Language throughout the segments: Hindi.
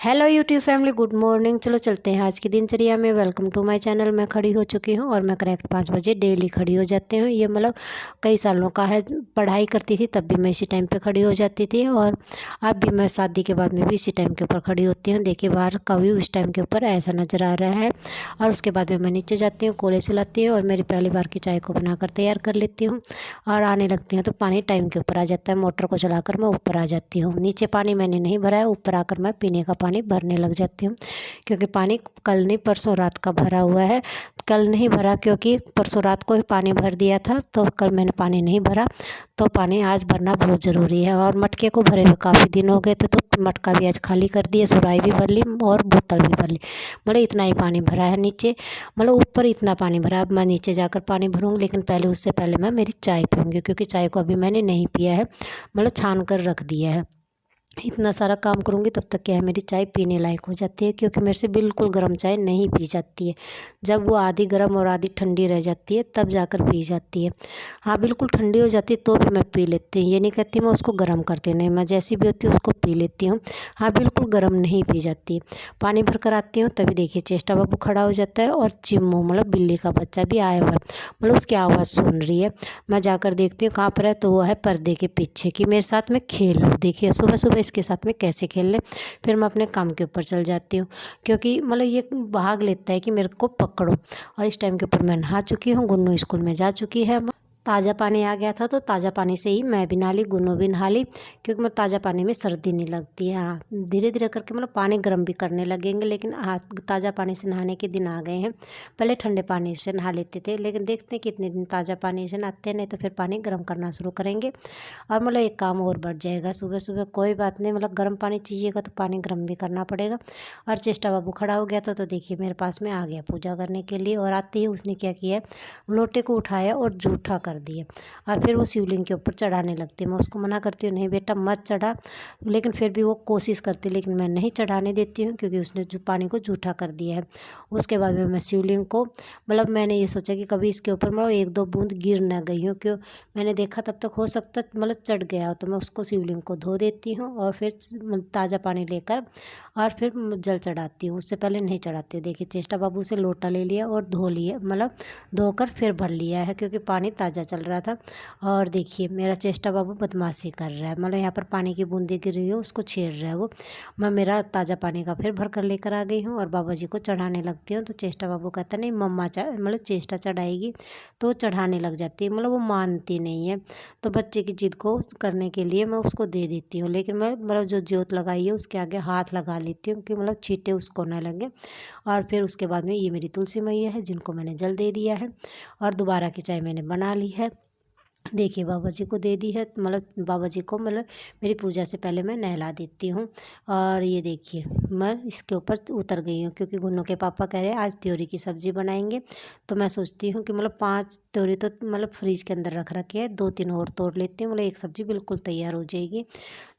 Hello YouTube family, good morning. चलो चलते हैं आज की दिनचर्या में। Welcome to my channel. मैं खड़ी हो चुकी हूँ और मैं करेक्ट 5 बजे डेली खड़ी हो जाती हूँ। ये मतलब कई सालों का है। पढ़ाई करती थी तब भी मैं इसी टाइम पे खड़ी हो जाती थी और अब भी मैं शादी के बाद में भी इसी टाइम के ऊपर खड़ी होती हूँ। देखिए बाहर का व्यू इस टाइम के ऊपर ऐसा नज़र आ रहा है। और उसके बाद में मैं नीचे जाती हूँ, कोले सुलाती हूँ और मेरी पहली बार की चाय को बनाकर तैयार कर लेती हूँ और आने लगती हूँ तो पानी टाइम के ऊपर आ जाता है। मोटर को चलाकर मैं ऊपर आ जाती हूँ। नीचे पानी मैंने नहीं भरा है, ऊपर आकर मैं पीने का पानी भरने लग जाती हूँ क्योंकि पानी कल नहीं परसों रात का भरा हुआ है। कल नहीं भरा क्योंकि परसों रात को ही पानी भर दिया था, तो कल मैंने पानी नहीं भरा। तो पानी आज भरना बहुत ज़रूरी है। और मटके को भरे हुए काफ़ी दिन हो गए थे तो मटका भी आज खाली कर दिए, सुराही भी भर ली और बोतल भी भर ली। मतलब इतना ही पानी भरा है नीचे, मतलब ऊपर इतना पानी भरा। अब मैं नीचे जाकर पानी भरूँगी, लेकिन पहले उससे पहले मैं मेरी चाय पीऊँगी क्योंकि चाय को अभी मैंने नहीं पिया है, मतलब छान कर रख दिया है। इतना सारा काम करूँगी तब तक क्या है, मेरी चाय पीने लायक हो जाती है क्योंकि मेरे से बिल्कुल गर्म चाय नहीं पी जाती है। जब वो आधी गर्म और आधी ठंडी रह जाती है तब जाकर पी जाती है। हाँ, बिल्कुल ठंडी हो जाती है तो भी मैं पी लेती हूँ। ये नहीं कहती मैं उसको गर्म करती नहीं, मैं जैसी भी होती हूँ उसको पी लेती हूँ। हाँ, बिल्कुल गर्म नहीं पी जाती। पानी भर कर आती हूँ तभी देखिए चेष्टा बाबू खड़ा हो जाता है और चिम्मू मतलब बिल्ली का बच्चा भी आया हुआ है, मतलब उसकी आवाज़ सुन रही है। मैं जाकर देखती हूँ कहाँ पर है, तो वो है पर्दे के पीछे कि मेरे साथ में खेल लो। देखिए सुबह सुबह इसके साथ में कैसे खेल ले। फिर मैं अपने काम के ऊपर चल जाती हूँ क्योंकि मतलब ये भाग लेता है कि मेरे को पकड़ो। और इस टाइम के ऊपर मैं नहा चुकी हूँ, गुन्नू स्कूल में जा चुकी है। ताज़ा पानी आ गया था तो ताज़ा पानी से ही मैं भी नहा ली, गुन्नू भी नहा ली क्योंकि मैं ताज़ा पानी में सर्दी नहीं लगती है। हाँ, धीरे धीरे करके मतलब पानी गर्म भी करने लगेंगे, लेकिन हाँ ताज़ा पानी से नहाने के दिन आ गए हैं। पहले ठंडे पानी से नहा लेते थे, लेकिन देखते हैं कितने दिन ताज़ा पानी से नहाते हैं, नहीं तो फिर पानी गर्म करना शुरू करेंगे। और मतलब एक काम और बढ़ जाएगा सुबह सुबह। कोई बात नहीं, मतलब गर्म पानी चाहिएगा तो पानी गर्म भी करना पड़ेगा। और चेष्टा बाबू खड़ा हो गया था तो देखिए मेरे पास में आ गया पूजा करने के लिए। और आते ही उसने क्या किया, लोटे को उठाया और जूठा कर दिया और फिर वो शिवलिंग के ऊपर चढ़ाने लगती है। मैं उसको मना करती हूँ, नहीं बेटा मत चढ़ा, लेकिन फिर भी वो कोशिश करती, लेकिन मैं नहीं चढ़ाने देती हूँ क्योंकि उसने जो पानी को जूठा कर दिया है। उसके बाद में मैं शिवलिंग को मतलब मैंने ये सोचा कि कभी इसके ऊपर मतलब एक दो बूंद गिर ना गई हूँ, क्यों मैंने देखा तब तक हो सकता मतलब चढ़ गया हो, तो मैं उसको शिवलिंग को धो देती हूँ और फिर ताज़ा पानी लेकर और फिर जल चढ़ाती हूँ। उससे पहले नहीं चढ़ाती हूँ। देखिए चेष्टा बाबू से लोटा ले लिया और धो लिया, मतलब धोकर फिर भर लिया है क्योंकि पानी ताज़ा चल रहा था। और देखिए मेरा चेष्टा बाबू बदमाशी कर रहा है, मतलब यहाँ पर पानी की बूंदें गिर रही हो उसको छेड़ रहा है वो। मैं मेरा ताज़ा पानी का फिर भर कर लेकर आ गई हूँ और बाबा जी को चढ़ाने लगती हूँ। तो चेष्टा बाबू कहता नहीं मम्मा मतलब चेष्टा चढ़ाएगी, तो चढ़ाने लग जाती है, मतलब वो मानती नहीं है। तो बच्चे की जिद को करने के लिए मैं उसको दे देती हूँ, लेकिन मैं मतलब जो ज्योत लगाई है उसके आगे हाथ लगा लेती हूँ कि मतलब छींटे उसको न लगे। और फिर उसके बाद में ये मेरी तुलसी मैया है जिनको मैंने जल दे दिया है और दोबारा की चाय मैंने बना ली है। देखिए बाबा जी को दे दी है, मतलब बाबा जी को मतलब मेरी पूजा से पहले मैं नहला देती हूँ। और ये देखिए मैं इसके ऊपर उतर गई हूँ क्योंकि गुन्नू के पापा कह रहे हैं आज त्योरी की सब्ज़ी बनाएंगे। तो मैं सोचती हूँ कि मतलब 5 त्योरी तो मतलब फ्रीज के अंदर रख रखे हैं, 2-3 और तोड़ लेती हूँ, मतलब एक सब्ज़ी बिल्कुल तैयार हो जाएगी।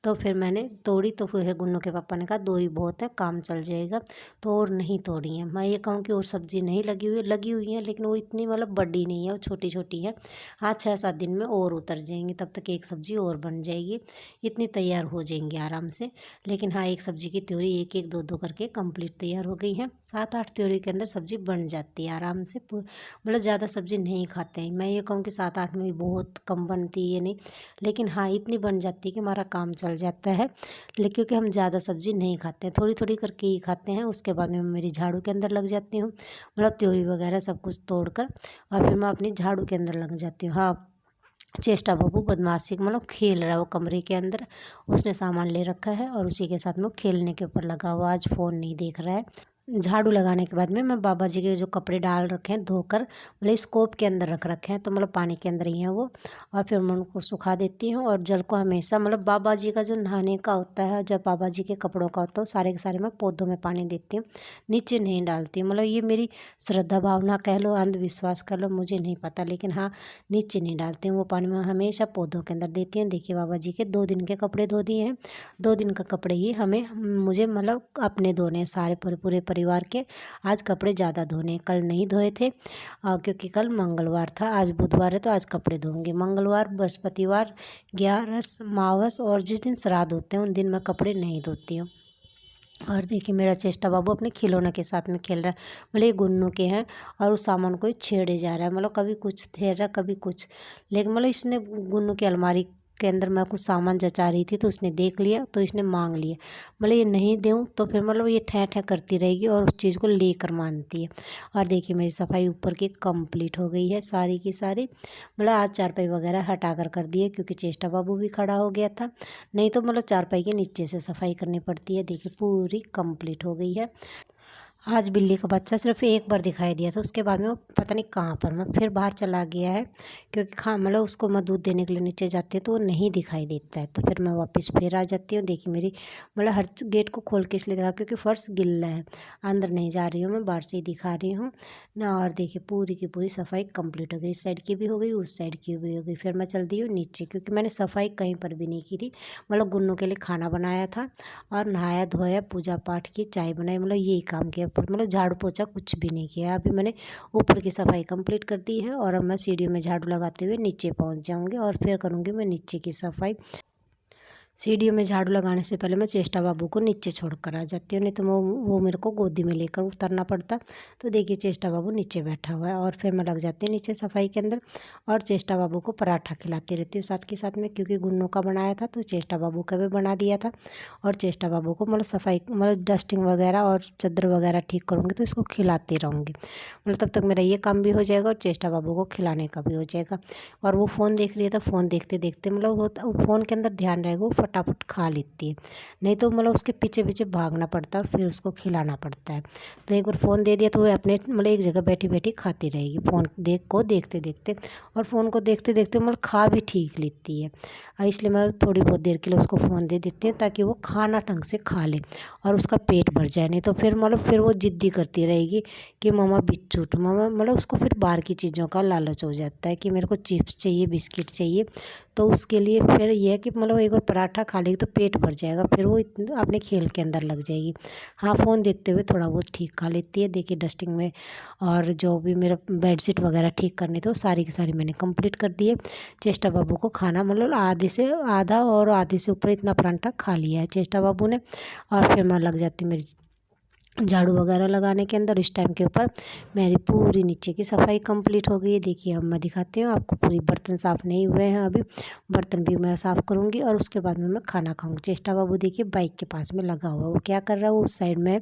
तो फिर मैंने तोड़ी तो फिर गुन्नू के पापा ने कहा 2 ही बहुत है, काम चल जाएगा, तो और नहीं तोड़ी है। मैं ये कहूँ कि और सब्ज़ी नहीं लगी हुई है, लेकिन वो इतनी मतलब बड़ी नहीं है, वो छोटी छोटी है। हाँ 6-7 दिन में और उतर जाएंगी, तब तक एक सब्ज़ी और बन जाएगी, इतनी तैयार हो जाएंगी आराम से। लेकिन हाँ एक सब्ज़ी की त्योरी एक एक दो दो करके कंप्लीट तैयार हो गई है। 7-8 त्योरी के अंदर सब्ज़ी बन जाती है आराम से, मतलब ज़्यादा सब्ज़ी नहीं खाते हैं। मैं ये कहूँ कि 7-8 में भी बहुत कम बनती है ये नहीं, लेकिन हाँ इतनी बन जाती है कि हमारा काम चल जाता है। लेकिन क्योंकि हम ज़्यादा सब्ज़ी नहीं खाते हैं, थोड़ी थोड़ी करके ही खाते हैं। उसके बाद में मैं मेरी झाड़ू के अंदर लग जाती हूँ, मतलब त्योरी वगैरह सब कुछ तोड़ कर और फिर मैं अपनी झाड़ू के अंदर लग जाती हूँ। हाँ चेष्टा बाबू बदमाशी मतलब खेल रहा है वो कमरे के अंदर, उसने सामान ले रखा है और उसी के साथ में वो खेलने के ऊपर लगा हुआ, आज फ़ोन नहीं देख रहा है। झाड़ू लगाने के बाद में मैं बाबा जी के जो कपड़े डाल रखे हैं धोकर मतलब स्कोप के अंदर रख रखे हैं, तो मतलब पानी के अंदर ही हैं वो। और फिर मैं उनको सुखा देती हूँ और जल को हमेशा मतलब बाबा जी का जो नहाने का होता है, जब बाबा जी के कपड़ों का होता है सारे के सारे मैं पौधों में पानी देती हूँ, नीचे नहीं डालती हूँ। मतलब ये मेरी श्रद्धा भावना कह लो, अंधविश्वास कर लो, मुझे नहीं पता, लेकिन हाँ नीचे नहीं डालती हूँ वो पानी, मैं हमेशा पौधों के अंदर देती हूँ। देखिए बाबा जी के 2 दिन के कपड़े धो दिए हैं, 2 दिन का कपड़े ही मुझे मतलब अपने धोने सारे पूरे परिवार के। आज कपड़े ज़्यादा धोने, कल नहीं धोए थे क्योंकि कल मंगलवार था, आज बुधवार है तो आज कपड़े धोऊंगी। मंगलवार, बृहस्पतिवार, ग्यारस, मावस और जिस दिन श्राद्ध होते हैं उन दिन मैं कपड़े नहीं धोती हूँ। और देखिए मेरा चेष्टा बाबू अपने खिलौने के साथ में खेल रहा है। मतलब ये गुन्नू के हैं और उस सामान को ये छेड़े जा रहा है, मतलब कभी कुछ छेड़ रहा है कभी कुछ। लेकिन मतलब इसने गुन्नू की अलमारी के अंदर मैं कुछ सामान जचा रही थी तो उसने देख लिया तो इसने मांग लिया। मतलब ये नहीं दूँ तो फिर मतलब ये ठै ठै करती रहेगी और उस चीज़ को लेकर मानती है। और देखिए मेरी सफाई ऊपर की कंप्लीट हो गई है सारी की सारी। मतलब आज चारपाई वगैरह हटा कर दिए क्योंकि चेष्टा बाबू भी खड़ा हो गया था, नहीं तो मतलब चारपाई के नीचे से सफाई करनी पड़ती है। देखिए पूरी कंप्लीट हो गई है। आज बिल्ली का बच्चा सिर्फ एक बार दिखाई दिया था, उसके बाद में वो पता नहीं कहाँ पर मैं फिर बाहर चला गया है, क्योंकि मतलब उसको मैं दूध देने के लिए नीचे जाती हूँ तो वो नहीं दिखाई देता है, तो फिर मैं वापस फिर आ जाती हूँ। देखिए मेरी मतलब हर गेट को खोल के इसलिए दिखा क्योंकि फर्श गिल्ला है, अंदर नहीं जा रही हूँ मैं, बाहर से ही दिखा रही हूँ ना। और देखिए पूरी की पूरी सफाई कंप्लीट हो गई, इस साइड की भी हो गई उस साइड की भी हो गई। फिर मैं चलती हूँ नीचे क्योंकि मैंने सफाई कहीं पर भी नहीं की थी। मतलब गुन्नू के लिए खाना बनाया था और नहाया धोया, पूजा पाठ की, चाय बनाई, मतलब यही काम किया। मतलब झाड़ू पोछा कुछ भी नहीं किया। अभी मैंने ऊपर की सफाई कंप्लीट कर दी है और अब मैं सीढ़ियों में झाड़ू लगाते हुए नीचे पहुंच जाऊंगी और फिर करूंगी मैं नीचे की सफाई। सीढ़ियों में झाड़ू लगाने से पहले मैं चेष्टा बाबू को नीचे छोड़कर आ जाती हूँ, नहीं तो वो मेरे को गोदी में लेकर उतरना पड़ता। तो देखिए चेष्टा बाबू नीचे बैठा हुआ है और फिर मैं लग जाती हूँ नीचे सफाई के अंदर और चेष्टा बाबू को पराठा खिलाती रहती हूँ साथ के साथ में, क्योंकि गुन्नों का बनाया था तो चेष्टा बाबू का भी बना दिया था। और चेष्टा बाबू को मतलब सफाई मतलब डस्टिंग वगैरह और चादर वगैरह ठीक करूँगी तो इसको खिलाती रहूँगी। मतलब तब तक मेरा ये काम भी हो जाएगा और चेष्टा बाबू को खिलाने का भी हो जाएगा। और वो फ़ोन देख रही है तो फ़ोन देखते देखते मतलब वो फ़ोन के अंदर ध्यान रहेगा, वो फटाफट खा लेती है, नहीं तो मतलब उसके पीछे पीछे भागना पड़ता है और फिर उसको खिलाना पड़ता है। तो एक बार फ़ोन दे दिया तो वो अपने मतलब एक जगह बैठी बैठी खाती रहेगी फ़ोन देखते देखते। और फ़ोन को देखते देखते मतलब खा भी ठीक लेती है, इसलिए मैं थोड़ी बहुत देर के लिए उसको फ़ोन दे देती हूँ ताकि वो खाना ढंग से खा ले और उसका पेट भर जाए। नहीं तो फिर मतलब फिर वो ज़िद्दी करती रहेगी कि मम्मा बिस्कुट, मम्मा मतलब उसको फिर बाहर की चीज़ों का लालच हो जाता है कि मेरे को चिप्स चाहिए, बिस्किट चाहिए। तो उसके लिए फिर यह है कि मतलब एक बार पराठा खा लेगी तो पेट भर जाएगा, फिर वो अपने खेल के अंदर लग जाएगी। हाँ फ़ोन देखते हुए थोड़ा बहुत ठीक खा लेती है। देखिए डस्टिंग में और जो भी मेरा बेडशीट वगैरह ठीक करने थे वो सारी की सारी मैंने कंप्लीट कर दी है। चेष्टा बाबू को खाना मतलब आधे से आधा और आधे से ऊपर इतना पराठा खा लिया है चेष्टा बाबू ने। और फिर मैं लग जाती मेरी झाड़ू वगैरह लगाने के अंदर। इस टाइम के ऊपर मेरी पूरी नीचे की सफाई कंप्लीट हो गई है। देखिए अब मैं दिखाती हूँ आपको, पूरी बर्तन साफ़ नहीं हुए हैं अभी, बर्तन भी मैं साफ़ करूँगी और उसके बाद में मैं खाना खाऊँगी। चेष्टा बाबू देखिए बाइक के पास में लगा हुआ है, वो क्या कर रहा है वो उस साइड में।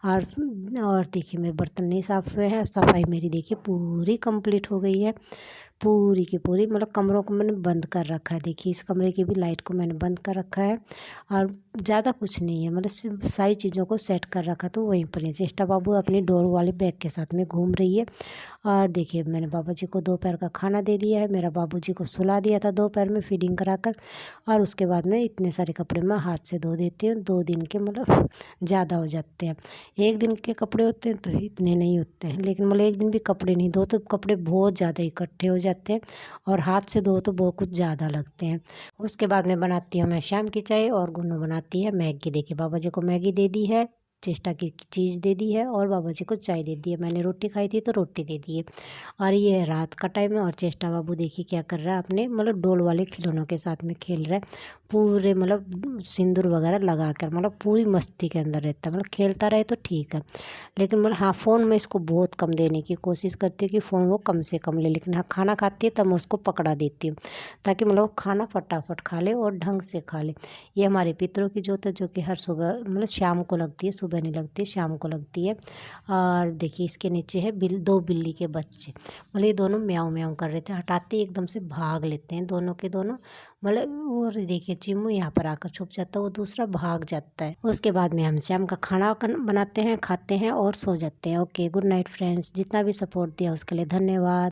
और देखिए मेरे बर्तन नहीं साफ़ हुए हैं, सफाई मेरी देखिए पूरी कंप्लीट हो गई है, पूरी की पूरी। मतलब कमरों को मैंने बंद कर रखा है, देखिए इस कमरे की भी लाइट को मैंने बंद कर रखा है और ज़्यादा कुछ नहीं है, मतलब सिर्फ सारी चीज़ों को सेट कर रखा तो वहीं पर है। चेष्टा बाबू अपनी डोर वाले बैग के साथ में घूम रही है। और देखिए मैंने बाबा जी को दोपहर का खाना दे दिया है, मेरा बाबू जी को सुला दिया था दोपहर में फीडिंग कराकर। और उसके बाद में इतने सारे कपड़े मैं हाथ से धो देती हूँ, 2 दिन के मतलब ज़्यादा हो जाते हैं। एक दिन के कपड़े होते हैं तो इतने नहीं होते हैं, लेकिन मतलब एक दिन भी कपड़े नहीं धो तो कपड़े बहुत ज़्यादा इकट्ठे हो जाते हैं और हाथ से धो तो बहुत कुछ ज़्यादा लगते हैं। उसके बाद में बनाती हूँ मैं शाम की चाय और गुन्नू बनाती है मैगी। देखिए बाबा जी को मैगी दे दी है, चेष्टा की चीज़ दे दी है और बाबा जी को चाय दे दी है। मैंने रोटी खाई थी तो रोटी दे दी है। और ये रात का टाइम है और चेष्टा बाबू देखिए क्या कर रहा है, अपने मतलब डोल वाले खिलौनों के साथ में खेल रहा है पूरे, मतलब सिंदूर वगैरह लगा कर, मतलब पूरी मस्ती के अंदर रहता है। मतलब खेलता रहे तो ठीक है, लेकिन मतलब हाँ फ़ोन में इसको बहुत कम देने की कोशिश करती है कि फ़ोन वो कम से कम ले। लेकिन हाँ खाना खाती है तब मैं उसको पकड़ा देती हूँ ताकि मतलब वो खाना फटाफट खा ले और ढंग से खा ले। ये हमारे पितरों की जोत है जो कि हर सुबह मतलब शाम को लगती है, सुबह नहीं लगती, शाम को लगती है। और देखिए इसके नीचे है दो बिल्ली के बच्चे, मतलब ये दोनों म्याऊं म्याऊं कर रहे थे, हटाते ही एकदम से भाग लेते हैं दोनों के दोनों। मतलब और देखिए चिम्मू यहाँ पर आकर छुप जाता है, वो दूसरा भाग जाता है। उसके बाद में हम शाम का खाना बनाते हैं, खाते हैं और सो जाते हैं। ओके गुड नाइट फ्रेंड्स, जितना भी सपोर्ट दिया उसके लिए धन्यवाद।